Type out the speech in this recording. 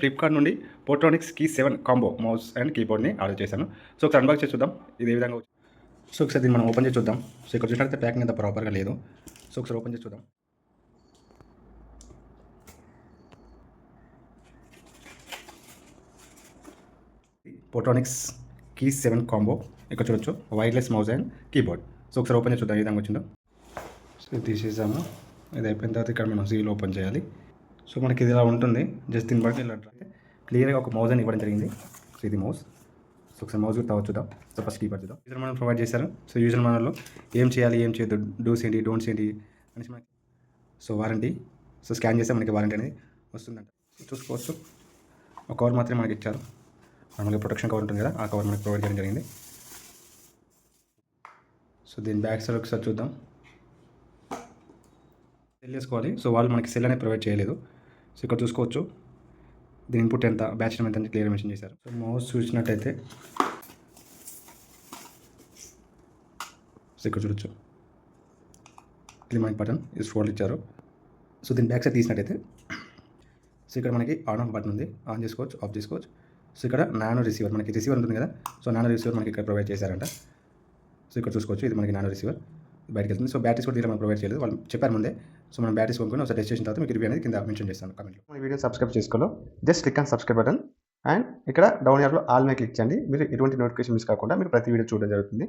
Flipkart నుండి Portronics key 7 combo mouse and కీబోర్డ్ని order చేశాను. సో ఒకసారి అన్బాక్స్ చేసి చూద్దాం ఇది ఏ విధంగా వచ్చింది. సో ఒకసారి దీన్ని మనం ఓపెన్ చేసి చూద్దాం. సో ఇక్కడ చూసినట్లయితే ప్యాకింగ్ అంత ప్రాపర్గా లేదు. సో ఒకసారి ఓపెన్ చేసి చూద్దాం. పోర్ట్రానిక్స్ కీ 7 కాంబో ఇక్కడ చూడొచ్చు, wireless mouse and keyboard. So ఒకసారి ఓపెన్ చేసి చూద్దాం ఏ విధంగా వచ్చిందో. సో ఇది తీసేసాము. ఇది అయిపోయిన తర్వాత ఇక్కడ మనం సీల్ ఓపెన్ చేయాలి. సో మనకి ఇది ఇలా ఉంటుంది. జస్ట్ దీన్ని బట్టి ఇలా క్లియర్గా ఒక మౌస్ అని ఇవ్వడం జరిగింది. సో ఇది మౌస్. సో ఒకసారి మౌస్ కూడా చూద్దాం. సో ఫస్ట్ కీబోర్డ్ చూద్దాం. యూజర్ మనం ప్రొవైడ్ చేశారు. సో యూజర్ మనలో ఏం చేయాలి ఏం చేయొద్దు, డూస్ ఏంటి డోంట్స్ ఏంటి అనేసి మనకి. సో వారంటీ, సో స్కాన్ చేస్తే మనకి వారంటీ అనేది వస్తుందంట. సో చూసుకోవచ్చు. ఒక కవర్ మాత్రమే మనకి ఇచ్చారు. మనకి ప్రొటెక్షన్ కవర్ ఉంటుంది కదా, ఆ కవర్ మనకి ప్రొవైడ్ చేయడం జరిగింది. సో దీని బ్యాక్ సైడ్ ఒకసారి చూద్దాం. సెల్ చేసుకోవాలి. సో వాళ్ళు మనకి సెల్ అనేది ప్రొవైడ్ చేయలేదు. సో ఇక్కడ చూసుకోవచ్చు దీని ఇన్పుట్ ఎంత, బ్యాచ్ నెంబర్ ఎంత క్లియర్ మెన్షన్ చేశారు. సో మౌస్ చూసినట్టయితే సో ఇక్కడ చూడొచ్చు క్లిక్ బటన్ ఇది ఫోల్డ్ ఇచ్చారు. సో దీని బ్యాక్ సైడ్ తీసినట్టయితే సో ఇక్కడ మనకి ఆన్ ఆఫ్ బటన్ ఉంది, ఆన్ చేసుకోవచ్చు ఆఫ్ చేసుకోవచ్చు. సో ఇక్కడ నానో రిసీవర్, మనకి రిసీవర్ ఉంటుంది కదా, సో నానో రిసీవర్ మనకి ఇక్కడ ప్రొవైడ్ చేశారంట. సో ఇక్కడ చూసుకోవచ్చు ఇది మనకి నానో రిసీవర్ బయటకు వెళ్తుంది. సో బ్యాటరీస్ కూడా దీంట్లో మనం ప్రొవైడ్ చేయలేదు, వాళ్ళు చెప్పారు ముందే. సో మనం బ్యాటరీస్ కొనుక్కొని ఒకసారి టెస్ట్ చేసిన తర్వాత మీకు రివ్యూ అనేది కింద మెన్షన్ చేస్తాను కామెంట్లో. ఈ వీడియో సబ్స్క్రైబ్ చేసుకోలో just click on subscribe button and ఇక్కడ డౌన్ యాప్లో ఆల్ మీద క్లిక్ చేయండి. మీరు ఎటువంటి నోటిఫికేషన్ మిస్ కాకుండా మీరు ప్రతి వీడియో చూడడం జరుగుతుంది.